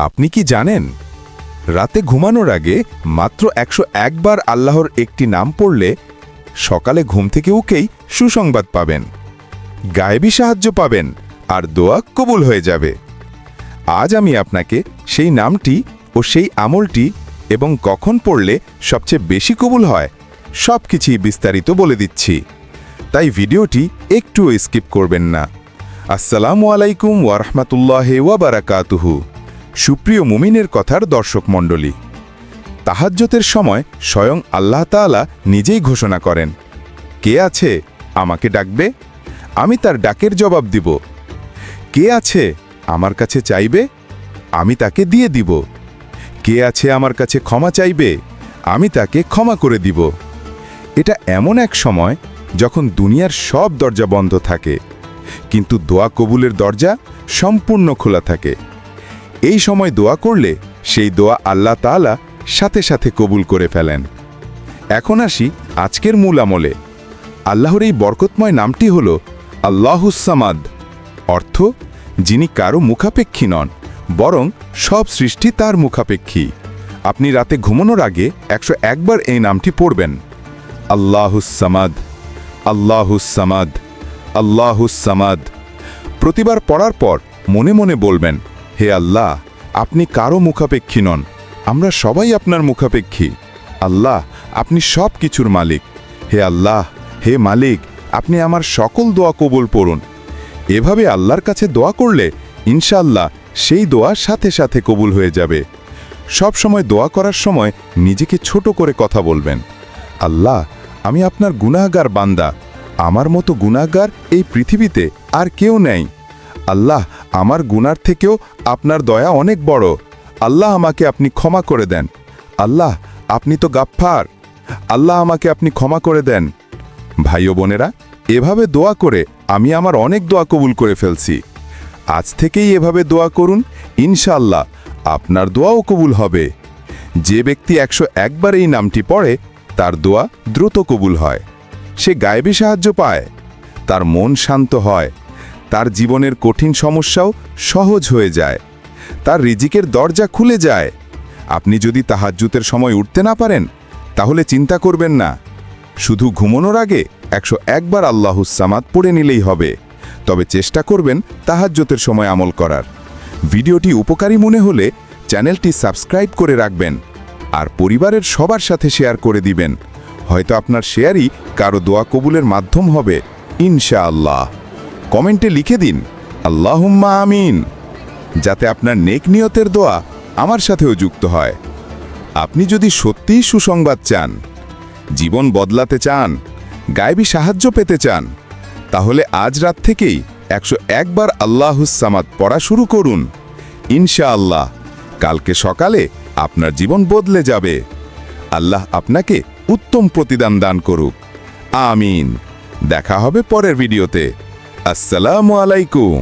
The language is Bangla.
আপনি কি জানেন রাতে ঘুমানোর আগে মাত্র 101 বার আল্লাহর একটি নাম পড়লে সকালে ঘুম থেকে উঠেই সুসংবাদ পাবেন, গায়েবী সাহায্য পাবেন আর দোয়া কবুল হয়ে যাবে। আজ আমি আপনাকে সেই নামটি ও সেই আমলটি এবং কখন পড়লে সবচেয়ে বেশি কবুল হয় সবকিছুই বিস্তারিত বলে দিচ্ছি, তাই ভিডিওটি একটু স্কিপ করবেন না। আসসালামু আলাইকুম ওয়া রাহমাতুল্লাহি ওয়া বারাকাতুহু। সুপ্রিয় মুমিনের কথার দর্শক মণ্ডলী, তাহাজ্জুদের সময় স্বয়ং আল্লাহ তাআলা নিজেই ঘোষণা করেন, কে আছে আমাকে ডাকবে, আমি তার ডাকের জবাব দিব। কে আছে আমার কাছে চাইবে, আমি তাকে দিয়ে দিব। কে আছে আমার কাছে ক্ষমা চাইবে, আমি তাকে ক্ষমা করে দিব। এটা এমন এক সময় যখন দুনিয়ার সব দরজা বন্ধ থাকে, কিন্তু দোয়া কবুলের দরজা সম্পূর্ণ খোলা থাকে। এই সময় দোয়া করলে সেই দোয়া আল্লাহ তাআলা সাথে সাথে কবুল করে ফেলেন। এখন আসি আজকের মূল আমলে। আল্লাহর এই বরকতময় নামটি হল আল্লাহুস সামাদ, অর্থ যিনি কারো মুখাপেক্ষী নন, বরং সব সৃষ্টি তার মুখাপেক্ষী। আপনি রাতে ঘুমানোর আগে 101 বার এই নামটি পড়বেন, আল্লাহুস সামাদ, আল্লাহুস সামাদ, আল্লাহুস সামাদ। প্রতিবার পড়ার পর মনে মনে বলবেন, হে আল্লাহ, আপনি কারো মুখাপেক্ষী নন, আমরা সবাই আপনার মুখাপেক্ষী। আল্লাহ, আপনি সব কিছুর মালিক। হে আল্লাহ, হে মালিক, আপনি আমার সকল দোয়া কবুল করুন। এভাবে আল্লাহর কাছে দোয়া করলে ইনশাআল্লাহ সেই দোয়া সাথে সাথে কবুল হয়ে যাবে। সব সময় দোয়া করার সময় নিজেকে ছোট করে কথা বলবেন, আল্লাহ, আমি আপনার গুনাহগার বান্দা, আমার মতো গুনাহগার এই পৃথিবীতে আর কেউ নেই। আল্লাহ, আমার গুনার থেকেও আপনার দয়া অনেক বড়। আল্লাহ, আমাকে আপনি ক্ষমা করে দেন। আল্লাহ, আপনি তো গাফফার। আল্লাহ, আমাকে আপনি ক্ষমা করে দেন। ভাই ও বোনেরা, এভাবে দোয়া করে আমি আমার অনেক দোয়া কবুল করে ফেলছি। আজ থেকেই এভাবে দোয়া করুন, ইনশাআল্লাহ আপনার দোয়াও কবুল হবে। যে ব্যক্তি 101 বার এই নামটি পড়ে তার দোয়া দ্রুত কবুল হয়, সে গায়েবী সাহায্য পায়, তার মন শান্ত হয়, তার জীবনের কঠিন সমস্যাও সহজ হয়ে যায়, তার রিজিকের দরজা খুলে যায়। আপনি যদি তাহাজ্জুদের সময় উঠতে না পারেন তাহলে চিন্তা করবেন না, শুধু ঘুমানোর আগে 101 বার আল্লাহুস সামাদ পড়ে নিলেই হবে। তবে চেষ্টা করবেন তাহাজ্জুদের সময় আমল করার। ভিডিওটি উপকারী মনে হলে চ্যানেলটি সাবস্ক্রাইব করে রাখবেন আর পরিবারের সবার সাথে শেয়ার করে দিবেন। হয়তো আপনার শেয়ারই কারো দোয়া কবুলের মাধ্যম হবে ইনশাআল্লাহ। কমেন্টে লিখে দিন আল্লাহুম্মা আমিন, যাতে আপনার নেক নিয়তের দোয়া আমার সাথেও যুক্ত হয়। আপনি যদি সত্যিই সুসংবাদ চান, জীবন বদলাতে চান, গায়েবী সাহায্য পেতে চান, তাহলে আজ রাত থেকেই 101 বার আল্লাহুস সামাদ পড়া শুরু করুন। ইনশাআল্লাহ কালকে সকালে আপনার জীবন বদলে যাবে। আল্লাহ আপনাকে উত্তম প্রতিদান দান করুক। আমিন। দেখা হবে পরের ভিডিওতে। আসসালামু আলাইকুম।